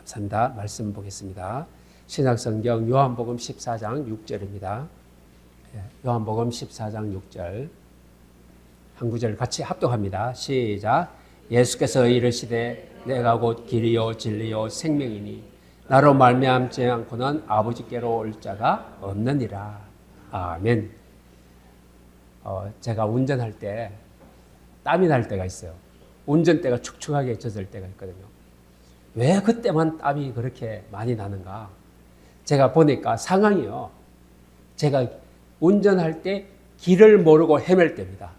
감사합니다. 말씀 보겠습니다. 신약성경 요한복음 14장 6절입니다. 요한복음 14장 6절 한 구절 같이 합독합니다. 시작. 예수께서 이르시되 내가 곧 길이요 진리요 생명이니 나로 말미암지 않고는 아버지께로 올 자가 없느니라. 아멘. 제가 운전할 때 땀이 날 때가 있어요. 운전대가 축축하게 젖을 때가 있거든요. 왜 그때만 땀이 그렇게 많이 나는가? 제가 보니까 상황이요. 제가 운전할 때 길을 모르고 헤맬 때입니다.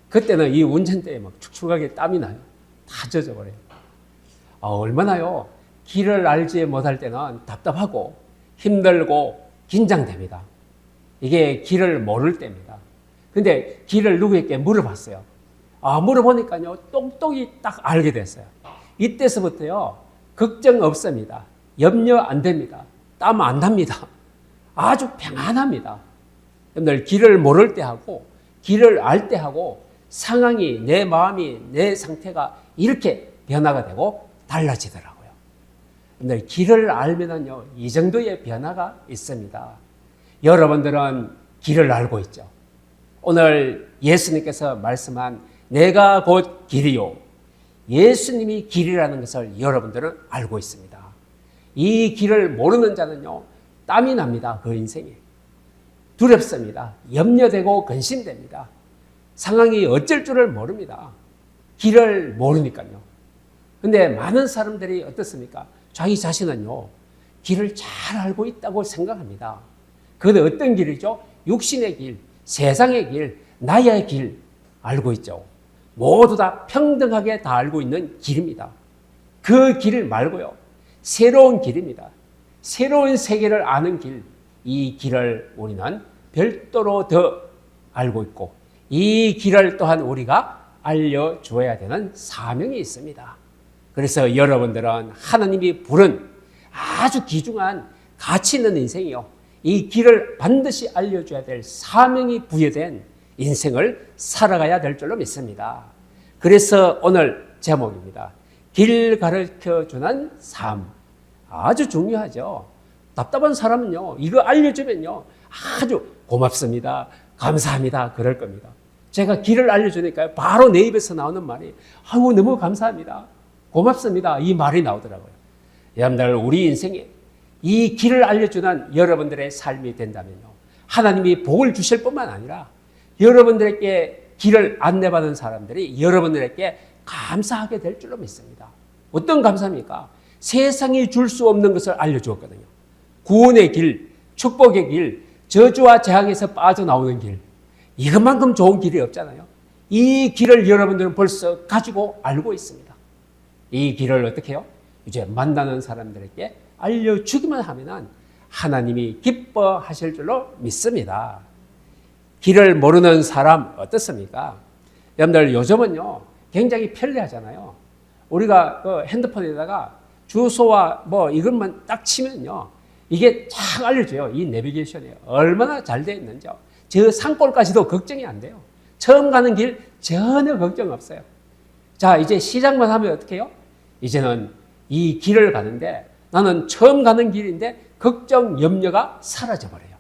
그때는 이 운전대에 막 축축하게 땀이 나요. 다 젖어버려요. 얼마나요? 길을 알지 못할 때는 답답하고 힘들고 긴장됩니다. 이게 길을 모를 때입니다. 근데 길을 누구에게 물어봤어요. 물어보니까요, 똑똑히 딱 알게 됐어요. 이때서부터요, 걱정 없습니다. 염려 안 됩니다. 땀 안 납니다. 아주 평안합니다. 여러분들, 길을 모를 때 하고, 길을 알 때 하고, 상황이, 내 마음이, 내 상태가 이렇게 변화가 되고 달라지더라고요. 여러분들, 길을 알면은요, 이 정도의 변화가 있습니다. 여러분들은 길을 알고 있죠. 오늘 예수님께서 말씀한 내가 곧 길이요. 예수님이 길이라는 것을 여러분들은 알고 있습니다. 이 길을 모르는 자는요, 땀이 납니다. 그 인생에. 두렵습니다. 염려되고 근심됩니다. 상황이 어쩔 줄을 모릅니다. 길을 모르니까요. 근데 많은 사람들이 어떻습니까? 자기 자신은요, 길을 잘 알고 있다고 생각합니다. 그건 어떤 길이죠? 육신의 길, 세상의 길, 나의 길 알고 있죠. 모두 다 평등하게 다 알고 있는 길입니다. 그 길 말고요, 새로운 길입니다. 새로운 세계를 아는 길, 이 길을 우리는 별도로 더 알고 있고 이 길을 또한 우리가 알려줘야 되는 사명이 있습니다. 그래서 여러분들은 하나님이 부른 아주 귀중한 가치 있는 인생이요, 이 길을 반드시 알려줘야 될 사명이 부여된 인생을 살아가야 될 줄로 믿습니다. 그래서 오늘 제목입니다. 길 가르쳐주는 삶. 아주 중요하죠. 답답한 사람은요, 이거 알려주면요, 아주 고맙습니다, 감사합니다 그럴 겁니다. 제가 길을 알려주니까요, 바로 내 입에서 나오는 말이 아이고 너무 감사합니다, 고맙습니다 이 말이 나오더라고요. 여러분들, 우리 인생에 이 길을 알려주는 여러분들의 삶이 된다면요, 하나님이 복을 주실 뿐만 아니라 여러분들에게 길을 안내받은 사람들이 여러분들에게 감사하게 될 줄로 믿습니다. 어떤 감사입니까? 세상이 줄 수 없는 것을 알려주었거든요. 구원의 길, 축복의 길, 저주와 재앙에서 빠져나오는 길, 이것만큼 좋은 길이 없잖아요. 이 길을 여러분들은 벌써 가지고 알고 있습니다. 이 길을 어떻게 해요? 이제 만나는 사람들에게 알려주기만 하면 하나님이 기뻐하실 줄로 믿습니다. 길을 모르는 사람 어떻습니까? 여러분들, 요즘은요, 굉장히 편리하잖아요. 우리가 그 핸드폰에다가 주소와 이것만 딱 치면요, 이게 쫙 알려줘요. 이 내비게이션이 얼마나 잘 되어 있는지요. 저 산골까지도 걱정이 안 돼요. 처음 가는 길 전혀 걱정 없어요. 자, 이제 시작만 하면 어떻게 해요? 이제는 이 길을 가는데 나는 처음 가는 길인데 걱정, 염려가 사라져버려요.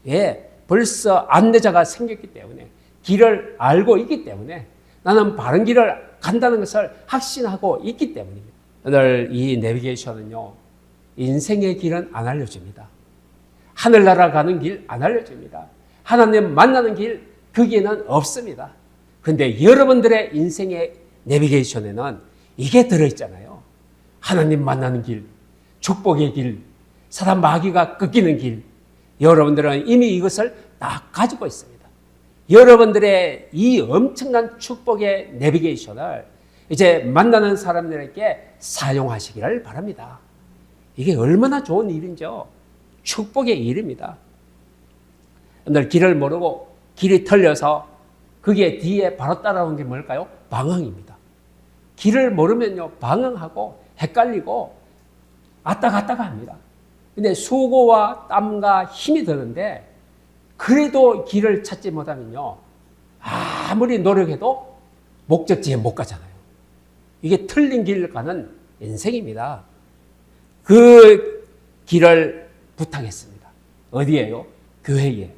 예, 벌써 안내자가 생겼기 때문에, 길을 알고 있기 때문에, 나는 바른 길을 간다는 것을 확신하고 있기 때문입니다. 오늘 이 내비게이션은요, 인생의 길은 안 알려줍니다. 하늘나라 가는 길 안 알려줍니다. 하나님 만나는 길, 거기에는 없습니다. 그런데 여러분들의 인생의 내비게이션에는 이게 들어있잖아요. 하나님 만나는 길, 축복의 길, 사단 마귀가 꺾이는 길. 여러분들은 이미 이것을 다 가지고 있습니다. 여러분들의 이 엄청난 축복의 내비게이션을 이제 만나는 사람들에게 사용하시기를 바랍니다. 이게 얼마나 좋은 일인지요. 축복의 일입니다. 여러분들, 길을 모르고 길이 틀려서 그게 뒤에 바로 따라오는 게 뭘까요? 방황입니다. 길을 모르면요, 방황하고 헷갈리고 왔다 갔다가 합니다. 근데 수고와 땀과 힘이 드는데 그래도 길을 찾지 못하면요, 아무리 노력해도 목적지에 못 가잖아요. 이게 틀린 길을 가는 인생입니다. 그 길을 부탁했습니다. 어디에요? 교회에.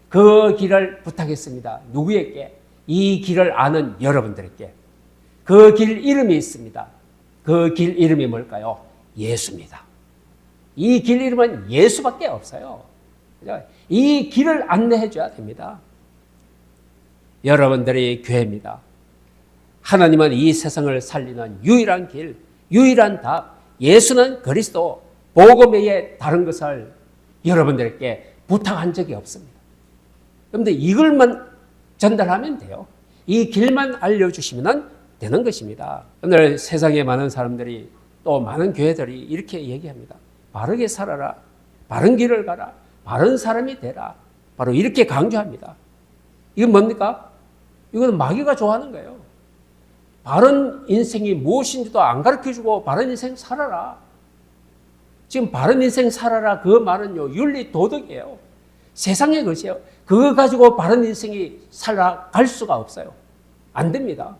그 길을 부탁했습니다. 누구에게? 이 길을 아는 여러분들에게. 그 길 이름이 있습니다. 그 길 이름이 뭘까요? 예수입니다. 이 길 이름은 예수밖에 없어요. 이 길을 안내해 줘야 됩니다. 여러분들이 교회입니다. 하나님은 이 세상을 살리는 유일한 길, 유일한 답, 예수는 그리스도, 복음 외에 다른 것을 여러분들에게 부탁한 적이 없습니다. 그런데 이걸만 전달하면 돼요. 이 길만 알려주시면 되는 것입니다. 오늘 세상에 많은 사람들이 또 많은 교회들이 이렇게 얘기합니다. 바르게 살아라. 바른 길을 가라. 바른 사람이 되라. 바로 이렇게 강조합니다. 이건 뭡니까? 이건 마귀가 좋아하는 거예요. 바른 인생이 무엇인지도 안 가르쳐주고 바른 인생 살아라. 지금 바른 인생 살아라 그 말은요, 윤리 도덕이에요. 세상의 것이에요. 그거 가지고 바른 인생이 살아갈 수가 없어요. 안 됩니다.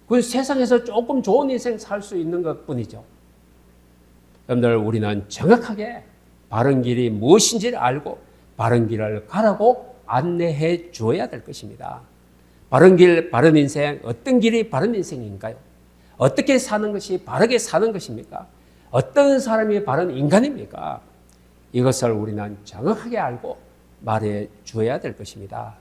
그건 세상에서 조금 좋은 인생 살 수 있는 것 뿐이죠. 여러분들, 우리는 정확하게 바른 길이 무엇인지를 알고 바른 길을 가라고 안내해 주어야 될 것입니다. 바른 길, 바른 인생, 어떤 길이 바른 인생인가요? 어떻게 사는 것이 바르게 사는 것입니까? 어떤 사람이 바른 인간입니까? 이것을 우리는 정확하게 알고 말해 주어야 될 것입니다.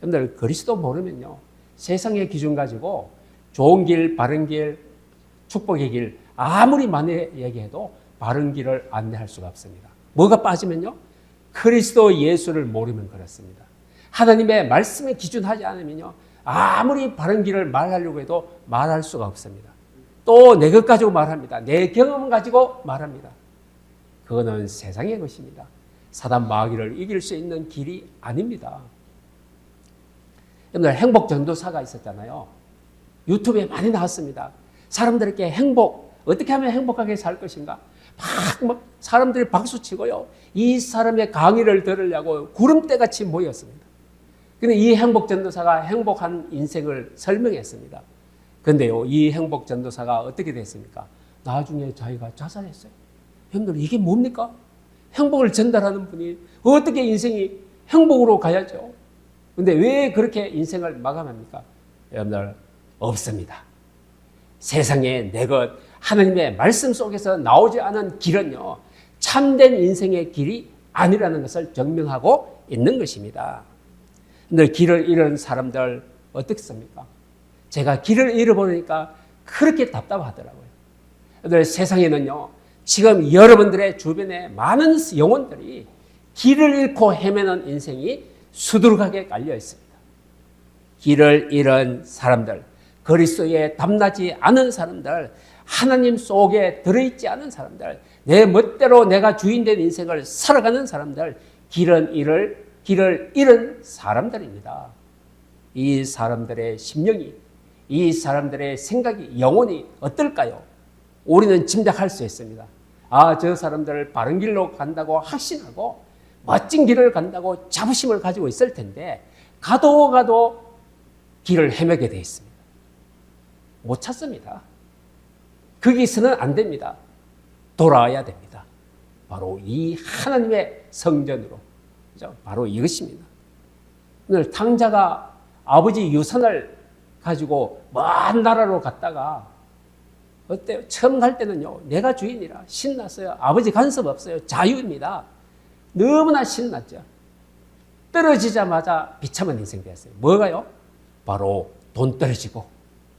여러분들, 그리스도 모르면요, 세상의 기준 가지고 좋은 길, 바른 길, 축복의 길 아무리 많이 얘기해도 바른 길을 안내할 수가 없습니다. 뭐가 빠지면요? 그리스도 예수를 모르면 그렇습니다. 하나님의 말씀에 기준하지 않으면요, 아무리 바른 길을 말하려고 해도 말할 수가 없습니다. 또 내 것 가지고 말합니다. 내 경험 가지고 말합니다. 그거는 세상의 것입니다. 사단 마귀를 이길 수 있는 길이 아닙니다. 여러분들, 행복 전도사가 있었잖아요. 유튜브에 많이 나왔습니다. 사람들에게 행복, 어떻게 하면 행복하게 살 것인가? 막 사람들이 박수치고요. 이 사람의 강의를 들으려고 구름대같이 모였습니다. 근데 이 행복 전도사가 행복한 인생을 설명했습니다. 근데요, 이 행복 전도사가 어떻게 됐습니까? 나중에 자기가 자살했어요. 여러분들, 이게 뭡니까? 행복을 전달하는 분이 어떻게 인생이 행복으로 가야죠? 근데 왜 그렇게 인생을 마감합니까? 여러분들, 없습니다. 세상에 내 것, 하나님의 말씀 속에서 나오지 않은 길은요, 참된 인생의 길이 아니라는 것을 증명하고 있는 것입니다. 근데 길을 잃은 사람들 어떻습니까? 제가 길을 잃어보니까 그렇게 답답하더라고요. 근데 세상에는요, 지금 여러분들의 주변에 많은 영혼들이 길을 잃고 헤매는 인생이 수두룩하게 깔려 있습니다. 길을 잃은 사람들, 그리스도에 담나지 않은 사람들, 하나님 속에 들어있지 않은 사람들, 내 멋대로 내가 주인된 인생을 살아가는 사람들, 길을 잃은 사람들입니다. 이 사람들의 심령이, 이 사람들의 생각이, 영혼이 어떨까요? 우리는 짐작할 수 있습니다. 아, 저 사람들 바른 길로 간다고 확신하고 멋진 길을 간다고 자부심을 가지고 있을 텐데 가도 길을 헤매게 되어 있습니다. 못 찾습니다. 거기서는 안 됩니다. 돌아와야 됩니다. 바로 이 하나님의 성전으로. 그죠? 바로 이것입니다. 오늘 탕자가 아버지 유산을 가지고 먼 나라로 갔다가 어때요? 처음 갈 때는요, 내가 주인이라 신났어요. 아버지 간섭 없어요. 자유입니다. 너무나 신났죠. 떨어지자마자 비참한 인생 되었어요. 뭐가요? 바로 돈 떨어지고,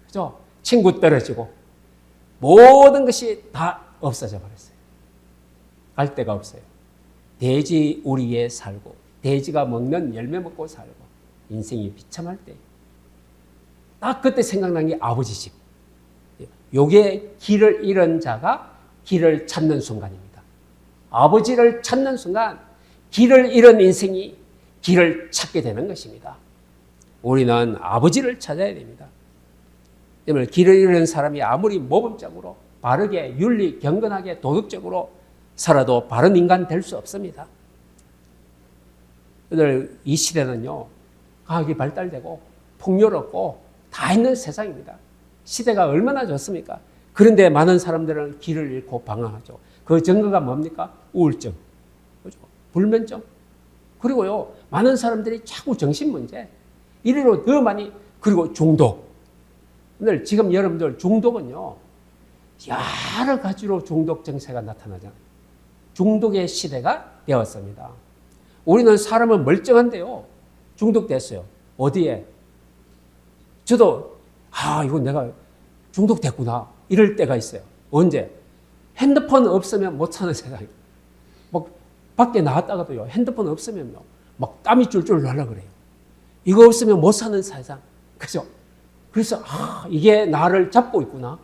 그죠? 친구 떨어지고, 모든 것이 다 없어져 버렸어요. 갈 데가 없어요. 돼지 우리에 살고, 돼지가 먹는 열매 먹고 살고, 인생이 비참할 때, 딱 그때 생각난 게 아버지 집. 요게 길을 잃은 자가 길을 찾는 순간입니다. 아버지를 찾는 순간 길을 잃은 인생이 길을 찾게 되는 것입니다. 우리는 아버지를 찾아야 됩니다. 때문에 길을 잃은 사람이 아무리 모범적으로 바르게 윤리 경건하게 도덕적으로 살아도 바른 인간 될 수 없습니다. 오늘 이 시대는요, 과학이 발달되고 풍요롭고 다 있는 세상입니다. 시대가 얼마나 좋습니까? 그런데 많은 사람들은 길을 잃고 방황하죠. 그 증거가 뭡니까? 우울증, 그죠? 불면증. 그리고요, 많은 사람들이 자꾸 정신 문제, 이리로 더 많이, 그리고 중독. 오늘 지금 여러분들 중독은요, 여러 가지로 중독 증세가 나타나잖아요. 중독의 시대가 되었습니다. 우리는 사람은 멀쩡한데요, 중독됐어요. 어디에? 저도, 이거 내가 중독됐구나. 이럴 때가 있어요. 언제? 핸드폰 없으면 못 사는 세상이에요. 막 밖에 나왔다가도요, 핸드폰 없으면요, 막 땀이 쫄쫄 나려 그래요. 이거 없으면 못 사는 세상. 그죠? 그래서, 이게 나를 잡고 있구나.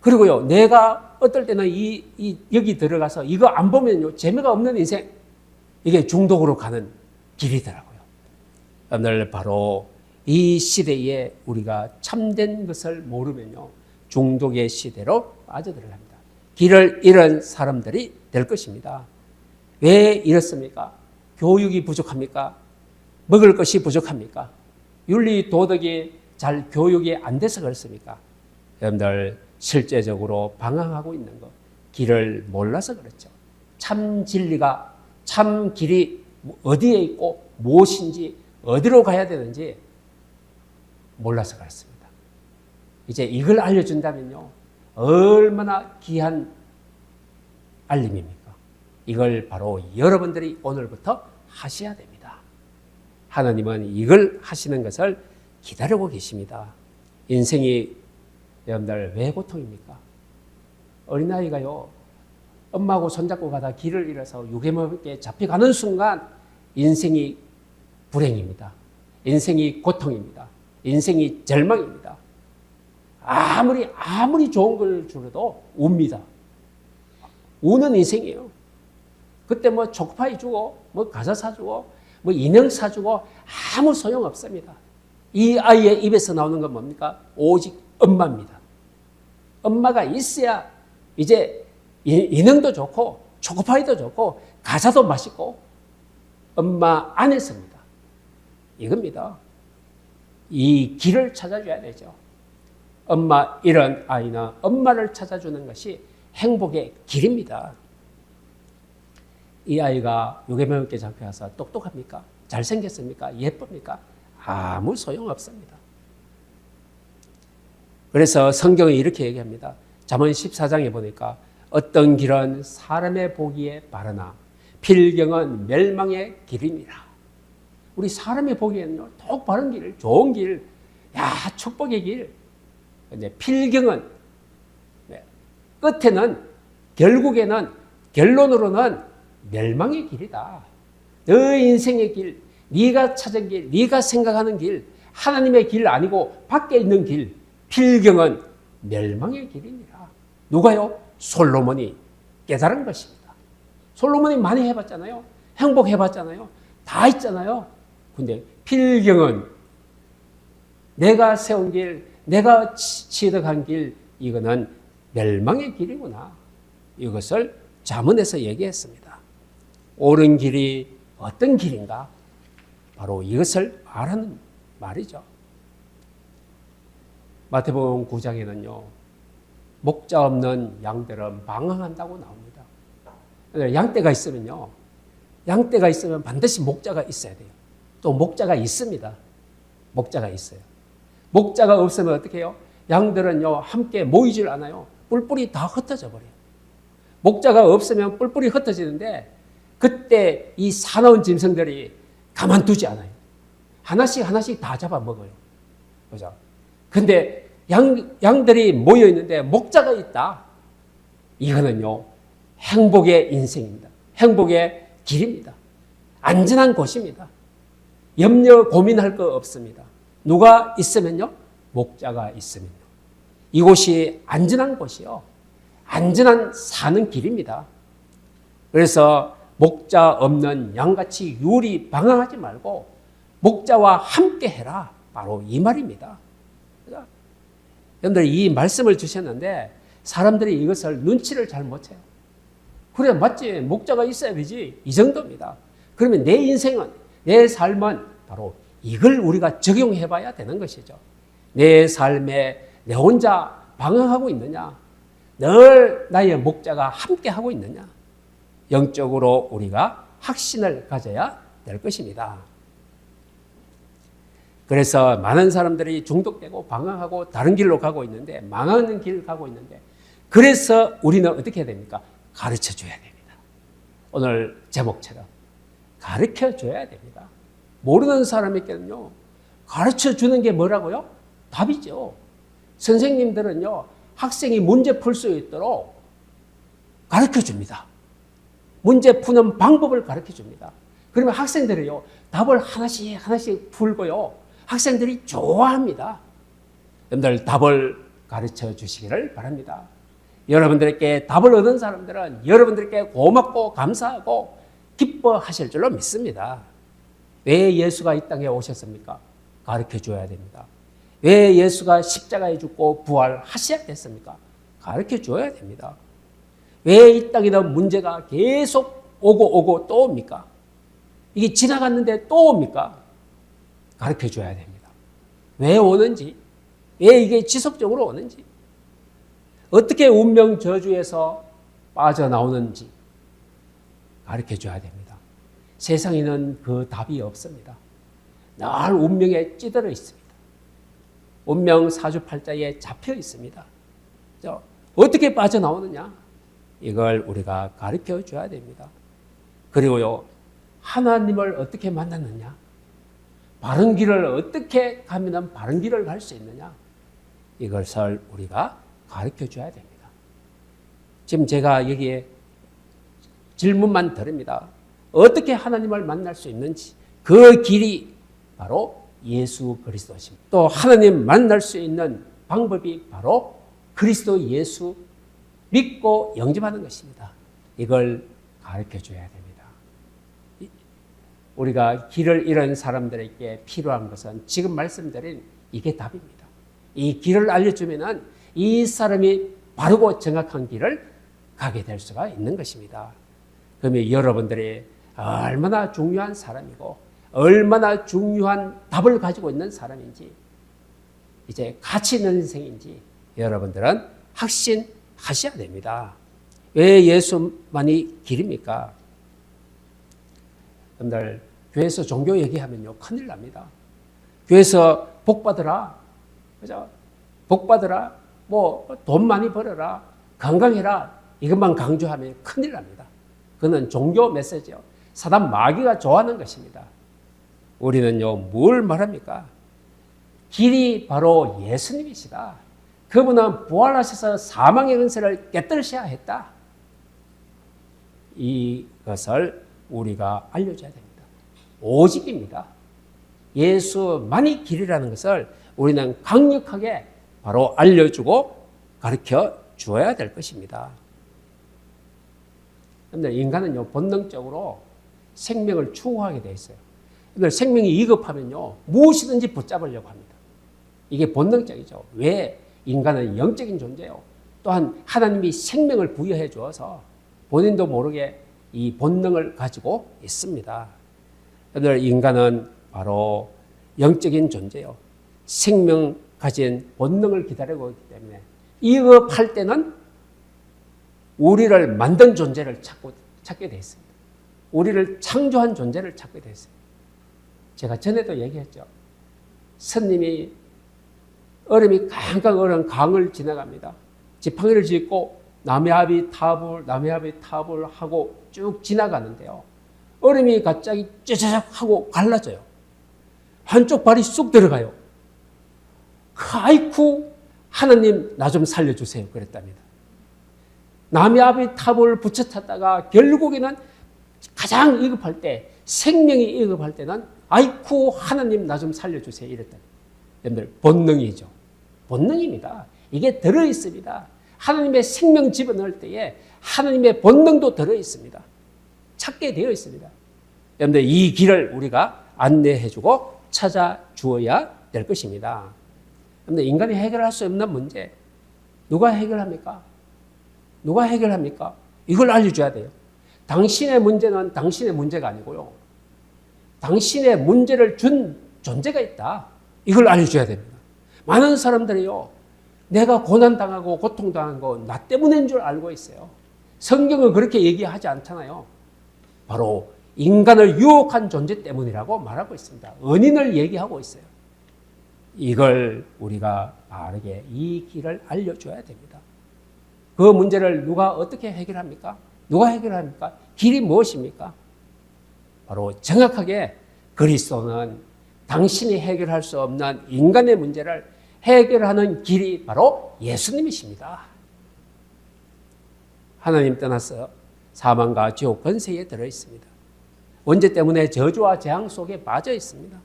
그리고요, 내가 어떨 때는 여기 들어가서 이거 안 보면요, 재미가 없는 인생. 이게 중독으로 가는 길이더라고요. 오늘 바로 이 시대에 우리가 참된 것을 모르면요, 중독의 시대로 빠져들어갑니다. 길을 잃은 사람들이 될 것입니다. 왜 이렇습니까? 교육이 부족합니까? 먹을 것이 부족합니까? 윤리 도덕이 잘 교육이 안 돼서 그렇습니까? 여러분들 실제적으로 방황하고 있는 것, 길을 몰라서 그렇죠. 참 진리가, 참 길이 어디에 있고 무엇인지, 어디로 가야 되는지 몰라서 그렇습니다. 이제 이걸 알려준다면요, 얼마나 귀한 알림입니까? 이걸 바로 여러분들이 오늘부터 하셔야 됩니다. 하나님은 이걸 하시는 것을 기다리고 계십니다. 인생이 여러분들 왜 고통입니까? 어린아이가요, 엄마하고 손잡고 가다 길을 잃어서 유괴물에 잡혀가는 순간 인생이 불행입니다. 인생이 고통입니다. 인생이 절망입니다. 아무리 좋은 걸 주려도 웁니다. 우는 인생이에요. 그때 뭐 초코파이 주고, 뭐 과자 사주고, 뭐 인형 사주고 아무 소용 없습니다. 이 아이의 입에서 나오는 건 뭡니까? 오직 엄마입니다. 엄마가 있어야 이제 인형도 좋고, 초코파이도 좋고, 과자도 맛있고, 엄마 안에서입니다. 이겁니다. 이 길을 찾아줘야 되죠. 엄마 이런 아이나 엄마를 찾아주는 것이 행복의 길입니다. 이 아이가 유괴물에 잡혀가서 똑똑합니까? 잘생겼습니까? 예쁩니까? 아무 소용없습니다. 그래서 성경이 이렇게 얘기합니다. 잠언 14장에 보니까 어떤 길은 사람의 보기에 바르나 필경은 멸망의 길이니라. 우리 사람이 보기에는요, 똑 바른 길, 좋은 길, 축복의 길. 근데 필경은, 끝에는, 결국에는, 결론으로는 멸망의 길이다. 너 인생의 길, 네가 찾은 길, 네가 생각하는 길, 하나님의 길 아니고 밖에 있는 길, 필경은 멸망의 길이니라. 누가요? 솔로몬이 깨달은 것입니다. 솔로몬이 많이 해봤잖아요. 행복해봤잖아요. 다 있잖아요. 근데 필경은 내가 세운 길, 내가 취득한 길, 이거는 멸망의 길이구나. 이것을 잠언에서 얘기했습니다. 옳은 길이 어떤 길인가? 바로 이것을 말하는 말이죠. 마태복음 9장에는요, 목자 없는 양들은 방황한다고 나옵니다. 양떼가 있으면요, 양떼가 있으면 반드시 목자가 있어야 돼요. 또 목자가 있습니다. 목자가 있어요. 목자가 없으면 어떻게 해요? 양들은요, 함께 모이질 않아요. 뿔뿔이 다 흩어져 버려요. 목자가 없으면 뿔뿔이 흩어지는데 그때 이 사나운 짐승들이 가만두지 않아요. 하나씩 다 잡아먹어요. 그죠? 근데 양들이 모여 있는데 목자가 있다. 이거는요, 행복의 인생입니다. 행복의 길입니다. 안전한 곳입니다. 염려, 고민할 거 없습니다. 누가 있으면요? 목자가 있으면요. 이곳이 안전한 곳이요. 안전한 사는 길입니다. 그래서 목자 없는 양같이 유리 방황하지 말고 목자와 함께 해라. 바로 이 말입니다. 여러분들 이 말씀을 주셨는데 사람들이 이것을 눈치를 잘 못 채요. 그래, 맞지. 목자가 있어야 되지. 이 정도입니다. 그러면 내 인생은, 내 삶은 바로 이걸 우리가 적용해 봐야 되는 것이죠. 내 삶에 내 혼자 방황하고 있느냐? 늘 나의 목자가 함께 하고 있느냐? 영적으로 우리가 확신을 가져야 될 것입니다. 그래서 많은 사람들이 중독되고 방황하고 다른 길로 가고 있는데, 망하는 길을 가고 있는데, 그래서 우리는 어떻게 해야 됩니까? 가르쳐 줘야 됩니다. 오늘 제목처럼 가르쳐 줘야 됩니다. 모르는 사람에게는요, 가르쳐 주는 게 뭐라고요? 답이죠. 선생님들은요, 학생이 문제 풀 수 있도록 가르쳐 줍니다. 문제 푸는 방법을 가르쳐 줍니다. 그러면 학생들이요, 답을 하나씩 풀고요, 학생들이 좋아합니다. 여러분들 답을 가르쳐 주시기를 바랍니다. 여러분들에게 답을 얻은 사람들은 여러분들께 고맙고 감사하고 기뻐하실 줄로 믿습니다. 왜 예수가 이 땅에 오셨습니까? 가르쳐 줘야 됩니다. 왜 예수가 십자가에 죽고 부활하셔야 됐습니까? 가르쳐 줘야 됩니다. 왜 이 땅에는 문제가 계속 오고 또 옵니까? 이게 지나갔는데 또 옵니까? 가르쳐 줘야 됩니다. 왜 오는지, 왜 이게 지속적으로 오는지, 어떻게 운명 저주에서 빠져나오는지 가르쳐 줘야 됩니다. 세상에는 그 답이 없습니다. 늘 운명에 찌들어 있습니다. 운명 사주팔자에 잡혀 있습니다. 어떻게 빠져나오느냐? 이걸 우리가 가르쳐 줘야 됩니다. 그리고요, 하나님을 어떻게 만났느냐? 바른 길을 어떻게 가면 바른 길을 갈 수 있느냐? 이것을 우리가 가르쳐 줘야 됩니다. 지금 제가 여기에 질문만 드립니다. 어떻게 하나님을 만날 수 있는지, 그 길이 바로 예수 그리스도십니다. 또 하나님 만날 수 있는 방법이 바로 그리스도 예수 믿고 영접하는 것입니다. 이걸 가르쳐 줘야 됩니다. 우리가 길을 잃은 사람들에게 필요한 것은 지금 말씀드린 이게 답입니다. 이 길을 알려주면은 이 사람이 바르고 정확한 길을 가게 될 수가 있는 것입니다. 그러면 여러분들이 얼마나 중요한 사람이고 얼마나 중요한 답을 가지고 있는 사람인지, 이제 가치 있는 인생인지 여러분들은 확신하셔야 됩니다. 왜 예수만이 길입니까? 여러분들 교회에서 종교 얘기하면요, 큰일 납니다. 교회에서 복 받으라, 그죠? 복 받으라, 뭐 돈 많이 벌어라, 건강해라, 이것만 강조하면 큰일 납니다. 그는 종교 메시지요. 사단 마귀가 좋아하는 것입니다. 우리는요, 뭘 말합니까? 길이 바로 예수님이시다. 그분은 부활하셔서 사망의 근세를 깨뜨리셔야 했다. 이것을 우리가 알려줘야 됩니다. 오직입니다. 예수만이 길이라는 것을 우리는 강력하게 바로 알려주고 가르쳐 주어야 될 것입니다. 그런데 인간은요, 본능적으로 생명을 추구하게 되어 있어요. 그런데 생명이 위급하면요, 무엇이든지 붙잡으려고 합니다. 이게 본능적이죠. 왜? 인간은 영적인 존재예요. 또한 하나님이 생명을 부여해 주어서 본인도 모르게 이 본능을 가지고 있습니다. 여러분들, 인간은 바로 영적인 존재예요. 생명 가진 본능을 기다리고 있기 때문에 위급할 때는 우리를 만든 존재를 찾게 되어 있습니다. 우리를 창조한 존재를 찾게 되어 있습니다. 제가 전에도 얘기했죠. 스님이 얼음이 깡깡 얼은 강을 지나갑니다. 지팡이를 짚고 남해합이 탑을 하고 쭉 지나가는데요. 얼음이 갑자기 쩌저적 하고 갈라져요. 한쪽 발이 쑥 들어가요. 아이쿠, 하나님 나 좀 살려주세요. 그랬답니다. 남해합이 탑을 붙여 탔다가 결국에는 가장 위급할 때, 생명이 위급할 때는 아이쿠, 하나님 나 좀 살려주세요. 이랬답니다. 여러분들, 본능이죠. 본능입니다. 이게 들어있습니다. 하나님의 생명 집어넣을 때에 하나님의 본능도 들어있습니다. 찾게 되어 있습니다. 여러분들, 이 길을 우리가 안내해주고 찾아주어야 될 것입니다. 여러분들, 인간이 해결할 수 없는 문제, 누가 해결합니까? 누가 해결합니까? 이걸 알려줘야 돼요. 당신의 문제는 당신의 문제가 아니고요, 당신의 문제를 준 존재가 있다. 이걸 알려줘야 됩니다. 많은 사람들이요, 내가 고난당하고 고통당한 거 나 때문인 줄 알고 있어요. 성경은 그렇게 얘기하지 않잖아요. 바로 인간을 유혹한 존재 때문이라고 말하고 있습니다. 은인을 얘기하고 있어요. 이걸 우리가 바르게 이 길을 알려줘야 됩니다. 그 문제를 누가 어떻게 해결합니까? 누가 해결합니까? 길이 무엇입니까? 바로 정확하게 그리스도는 당신이 해결할 수 없는 인간의 문제를 해결하는 길이 바로 예수님이십니다. 하나님 떠나서 사망과 지옥 권세에 들어 있습니다. 원죄 때문에 저주와 재앙 속에 빠져 있습니다.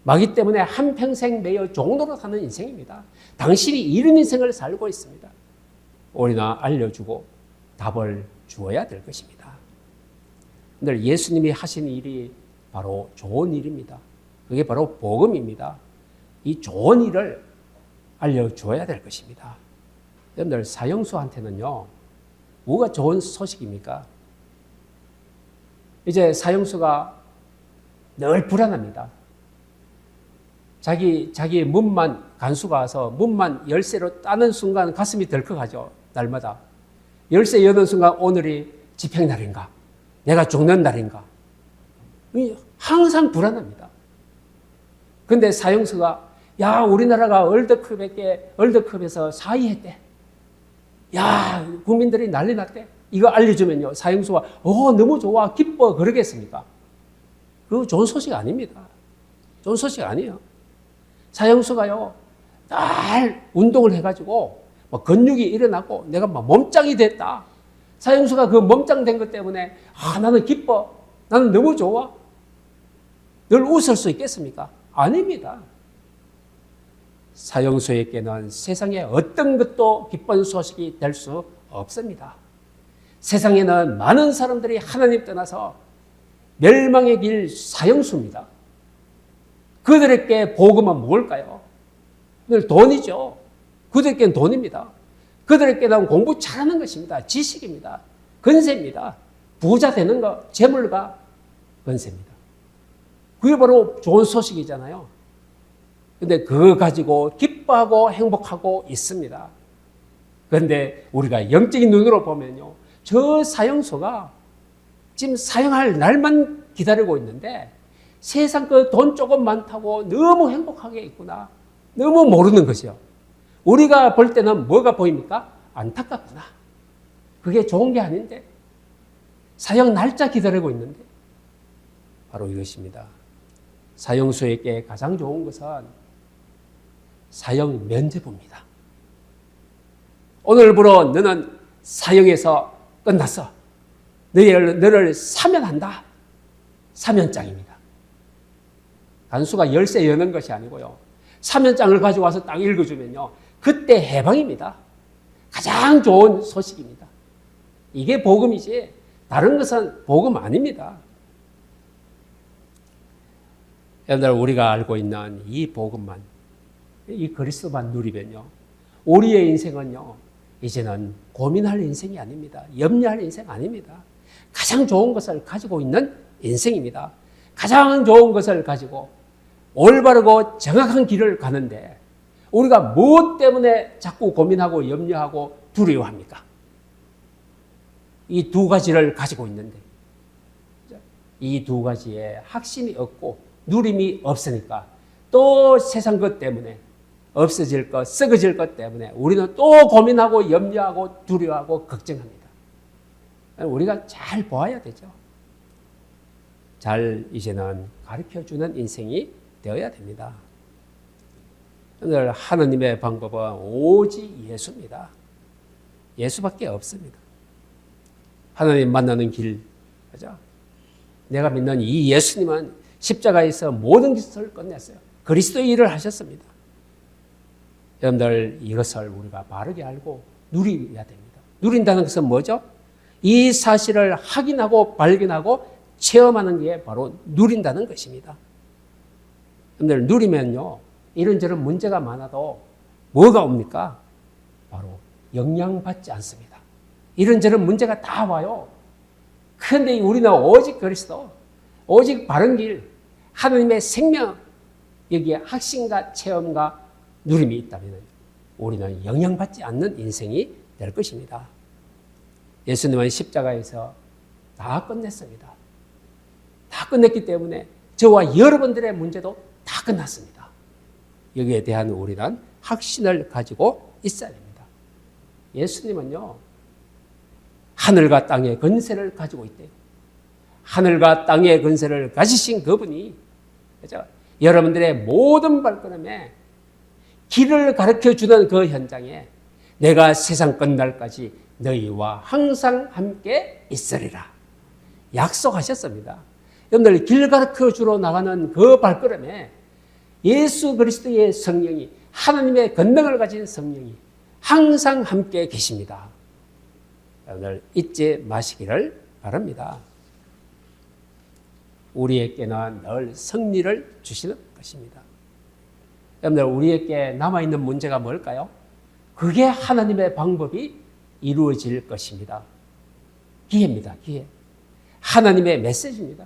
마귀 때문에 한평생 매여 종로로 사는 인생입니다. 당신이 이런 인생을 살고 있습니다. 우리나 알려주고 답을 주어야 될 것입니다. 근데 예수님이 하신 일이 바로 좋은 일입니다. 그게 바로 복음입니다. 이 좋은 일을 알려줘야 될 것입니다. 여러분들 사형수한테는요, 뭐가 좋은 소식입니까? 이제 사형수가 늘 불안합니다. 자기 문만, 간수가 와서 문만 열쇠로 따는 순간 가슴이 덜컥하죠. 날마다. 열쇠 여는 순간 오늘이 집행날인가? 내가 죽는 날인가? 항상 불안합니다. 근데 사형수가 야, 우리나라가 월드컵에서 4위 했대. 야, 국민들이 난리 났대. 이거 알려주면요, 사형수가 너무 좋아, 기뻐 그러겠습니까? 그거 좋은 소식 아닙니다. 좋은 소식 아니에요. 사형수가요, 날 운동을 해가지고 근육이 일어나고 내가 몸짱이 됐다. 사형수가 그 몸짱 된 것 때문에 나는 기뻐, 나는 너무 좋아. 늘 웃을 수 있겠습니까? 아닙니다. 사형수에게는 세상에 어떤 것도 기쁜 소식이 될 수 없습니다. 세상에는 많은 사람들이 하나님 떠나서 멸망의 길 사형수입니다. 그들에게 복음은 무엇일까요? 늘 돈이죠. 그들에게는 돈입니다. 그들에게는 공부 잘하는 것입니다. 지식입니다. 건세입니다. 부자 되는 것, 재물과 건세입니다. 그게 바로 좋은 소식이잖아요. 근데 그거 가지고 기뻐하고 행복하고 있습니다. 그런데 우리가 영적인 눈으로 보면요, 저 사형수가 지금 사형할 날만 기다리고 있는데 세상 그 돈 조금 많다고 너무 행복하게 있구나. 너무 모르는 것이요. 우리가 볼 때는 뭐가 보입니까? 안타깝구나. 그게 좋은 게 아닌데. 사형 날짜 기다리고 있는데. 바로 이것입니다. 사형수에게 가장 좋은 것은 사형 면제부입니다. 오늘부로 너는 사형에서 끝났어. 너를 사면한다. 사면장입니다. 간수가 열쇠 여는 것이 아니고요. 사면장을 가지고 와서 딱 읽어주면요, 그때 해방입니다. 가장 좋은 소식입니다. 이게 복음이지 다른 것은 복음 아닙니다. 여러분들, 우리가 알고 있는 이 복음만, 이 그리스도만 누리면요, 우리의 인생은요, 이제는 고민할 인생이 아닙니다. 염려할 인생 아닙니다. 가장 좋은 것을 가지고 있는 인생입니다. 가장 좋은 것을 가지고 올바르고 정확한 길을 가는데 우리가 무엇 때문에 자꾸 고민하고 염려하고 두려워합니까? 이 두 가지를 가지고 있는데 이 두 가지에 확신이 없고 누림이 없으니까 또 세상 것 때문에 없어질 것, 썩어질 것 때문에 우리는 또 고민하고 염려하고 두려워하고 걱정합니다. 우리가 잘 보아야 되죠. 잘 이제는 가르쳐주는 인생이 되어야 됩니다. 오늘 하나님의 방법은 오직 예수입니다. 예수밖에 없습니다. 하나님 만나는 길, 그죠? 내가 믿는 이 예수님은 십자가에서 모든 것을 끝냈어요. 그리스도의 일을 하셨습니다. 여러분들, 이것을 우리가 바르게 알고 누려야 됩니다. 누린다는 것은 뭐죠? 이 사실을 확인하고 발견하고 체험하는 게 바로 누린다는 것입니다. 여러분들, 누리면요, 이런저런 문제가 많아도 뭐가 옵니까? 바로 영향받지 않습니다. 이런저런 문제가 다 와요. 그런데 우리는 오직 그리스도, 오직 바른 길, 하나님의 생명, 여기에 확신과 체험과 누림이 있다면 우리는 영향받지 않는 인생이 될 것입니다. 예수님은 십자가에서 다 끝냈습니다. 다 끝냈기 때문에 저와 여러분들의 문제도 다 끝났습니다. 여기에 대한 우리는 확신을 가지고 있어야 됩니다. 예수님은요, 하늘과 땅의 권세를 가지고 있대요. 하늘과 땅의 권세를 가지신 그분이, 그죠? 여러분들의 모든 발걸음에 길을 가르쳐주는 그 현장에 내가 세상 끝날까지 너희와 항상 함께 있으리라 약속하셨습니다. 여러분들 길 가르쳐주러 나가는 그 발걸음에 예수 그리스도의 성령이, 하나님의 권능을 가진 성령이 항상 함께 계십니다. 여러분들 잊지 마시기를 바랍니다. 우리에게는 늘 승리를 주시는 것입니다. 여러분들 우리에게 남아있는 문제가 뭘까요? 그게 하나님의 방법이 이루어질 것입니다. 기회입니다. 기회. 하나님의 메시지입니다.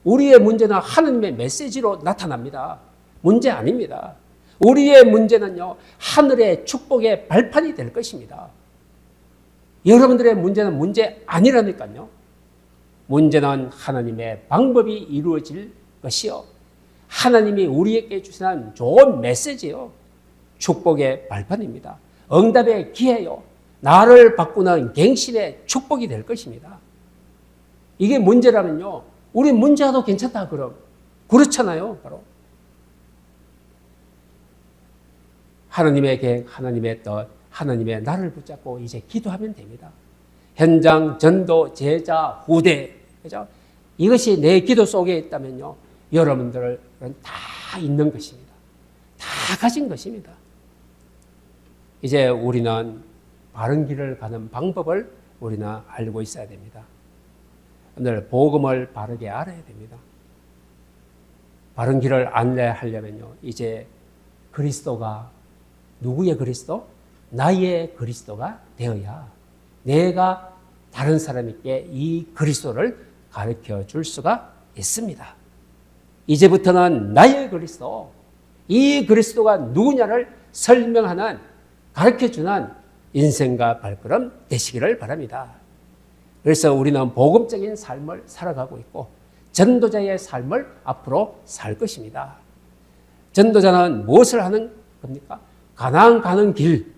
우리의 문제는 하나님의 메시지로 나타납니다. 문제 아닙니다. 우리의 문제는요, 하늘의 축복의 발판이 될 것입니다. 여러분들의 문제는 문제 아니라니까요. 문제는 하나님의 방법이 이루어질 것이요, 하나님이 우리에게 주시는 좋은 메시지요, 축복의 발판입니다. 응답의 기회요, 나를 바꾸는 갱신의 축복이 될 것입니다. 이게 문제라면요, 우리 문제도 괜찮다 그럼 그렇잖아요. 바로 하나님의 계획, 하나님의 뜻, 하나님의 나를 붙잡고 이제 기도하면 됩니다. 현장, 전도, 제자, 후대, 그죠? 이것이 내 기도 속에 있다면요, 여러분들은 다 있는 것입니다. 다 가진 것입니다. 이제 우리는 바른 길을 가는 방법을 우리는 알고 있어야 됩니다. 오늘 복음을 바르게 알아야 됩니다. 바른 길을 안내하려면요, 이제 그리스도가 누구의 그리스도? 나의 그리스도가 되어야 내가 다른 사람에게 이 그리스도를 가르쳐 줄 수가 있습니다. 이제부터는 나의 그리스도, 이 그리스도가 누구냐를 설명하는, 가르쳐주는 인생과 발걸음 되시기를 바랍니다. 그래서 우리는 복음적인 삶을 살아가고 있고 전도자의 삶을 앞으로 살 것입니다. 전도자는 무엇을 하는 겁니까? 가나안 가는 길,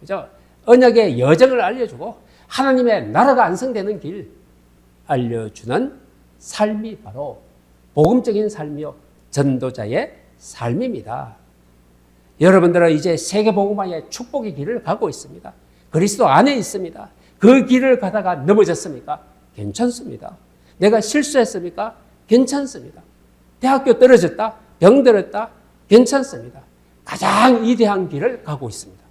그죠? 언약의 여정을 알려주고 하나님의 나라가 완성되는 길 알려주는 삶이 바로 복음적인 삶이요, 전도자의 삶입니다. 여러분들은 이제 세계복음화의 축복의 길을 가고 있습니다. 그리스도 안에 있습니다. 그 길을 가다가 넘어졌습니까? 괜찮습니다. 내가 실수했습니까? 괜찮습니다. 대학교 떨어졌다? 병들었다? 괜찮습니다. 가장 위대한 길을 가고 있습니다.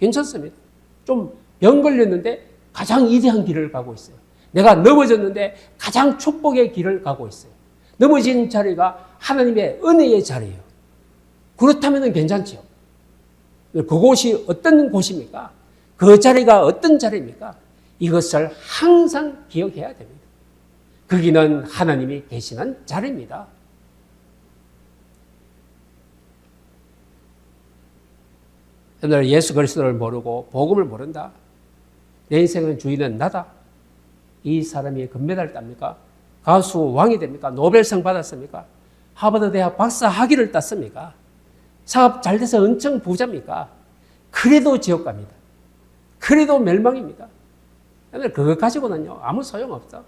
괜찮습니다. 좀 병 걸렸는데 가장 위대한 길을 가고 있어요. 내가 넘어졌는데 가장 축복의 길을 가고 있어요. 넘어진 자리가 하나님의 은혜의 자리예요. 그렇다면 괜찮죠. 그곳이 어떤 곳입니까? 그 자리가 어떤 자리입니까? 이것을 항상 기억해야 됩니다. 거기는 하나님이 계시는 자리입니다. 오늘 예수 그리스도를 모르고 복음을 모른다. 내 인생은 주인은 나다. 이 사람이 금메달 땁니까? 가수 왕이 됩니까? 노벨상 받았습니까? 하버드 대학 박사 학위를 땄습니까? 사업 잘 돼서 엄청 부자입니까? 그래도 지옥 갑니다. 그래도 멸망입니다. 오늘 그것 가지고는요, 아무 소용없어.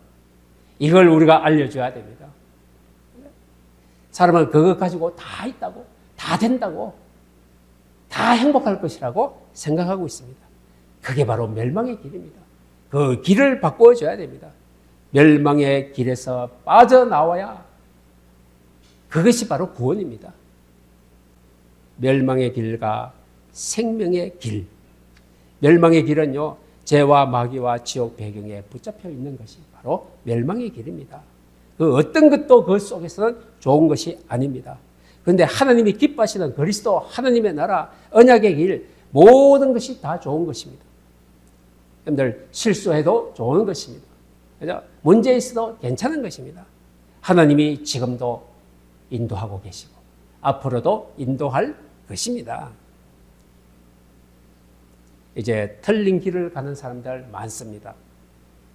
이걸 우리가 알려줘야 됩니다. 사람은 그것 가지고 다 있다고, 다 된다고, 다 행복할 것이라고 생각하고 있습니다. 그게 바로 멸망의 길입니다. 그 길을 바꿔줘야 됩니다. 멸망의 길에서 빠져나와야 그것이 바로 구원입니다. 멸망의 길과 생명의 길. 멸망의 길은요, 죄와 마귀와 지옥 배경에 붙잡혀 있는 것이 바로 멸망의 길입니다. 그 어떤 것도 그 속에서는 좋은 것이 아닙니다. 그런데 하나님이 기뻐하시는 그리스도, 하나님의 나라, 언약의 길, 모든 것이 다 좋은 것입니다. 여러분들 실수해도 좋은 것입니다. 그죠? 문제 있어도 괜찮은 것입니다. 하나님이 지금도 인도하고 계시고 앞으로도 인도할 것입니다. 이제 틀린 길을 가는 사람들 많습니다.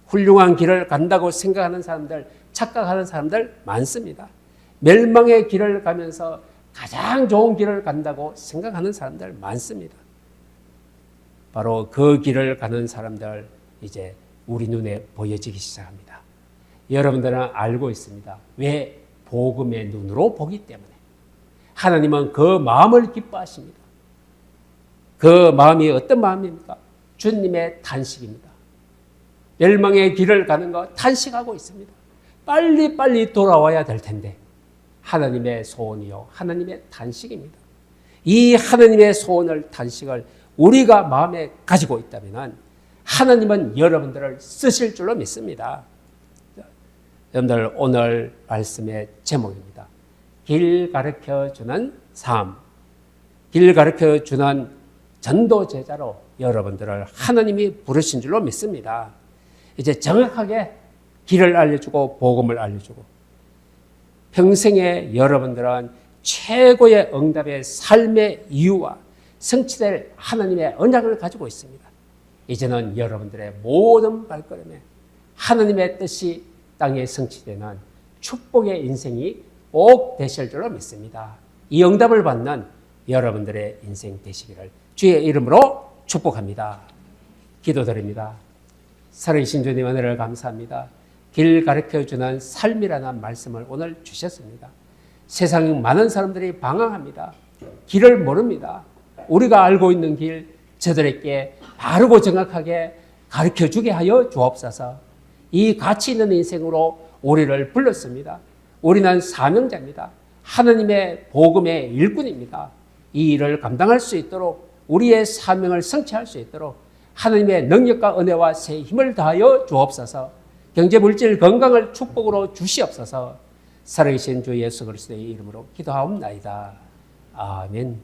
훌륭한 길을 간다고 생각하는 사람들, 착각하는 사람들 많습니다. 멸망의 길을 가면서 가장 좋은 길을 간다고 생각하는 사람들 많습니다. 바로 그 길을 가는 사람들 이제 우리 눈에 보여지기 시작합니다. 여러분들은 알고 있습니다. 왜? 복음의 눈으로 보기 때문에. 하나님은 그 마음을 기뻐하십니다. 그 마음이 어떤 마음입니까? 주님의 탄식입니다. 멸망의 길을 가는 거 탄식하고 있습니다. 빨리빨리 돌아와야 될 텐데 하나님의 소원이요 하나님의 탄식입니다. 이 하나님의 소원을 탄식을 우리가 마음에 가지고 있다면 하나님은 여러분들을 쓰실 줄로 믿습니다. 여러분들 오늘 말씀의 제목입니다. 길 가르쳐주는 삶, 길 가르쳐주는 전도제자로 여러분들을 하나님이 부르신 줄로 믿습니다. 이제 정확하게 길을 알려주고 복음을 알려주고 평생에 여러분들은 최고의 응답의 삶의 이유와 성취될 하나님의 언약을 가지고 있습니다. 이제는 여러분들의 모든 발걸음에 하나님의 뜻이 땅에 성취되는 축복의 인생이 꼭 되실 줄로 믿습니다. 이 응답을 받는 여러분들의 인생 되시기를 주의 이름으로 축복합니다. 기도드립니다. 살아계신 주님 은혜를 감사합니다. 길 가르쳐주는 삶이라는 말씀을 오늘 주셨습니다. 세상 많은 사람들이 방황합니다. 길을 모릅니다. 우리가 알고 있는 길 저들에게 바르고 정확하게 가르쳐주게 하여 주옵소서. 이 가치 있는 인생으로 우리를 불렀습니다. 우리는 사명자입니다. 하나님의 복음의 일꾼입니다. 이 일을 감당할 수 있도록 우리의 사명을 성취할 수 있도록 하나님의 능력과 은혜와 새 힘을 다하여 주옵소서. 경제, 물질, 건강을 축복으로 주시옵소서. 살아계신 주 예수 그리스도의 이름으로 기도하옵나이다. 아멘.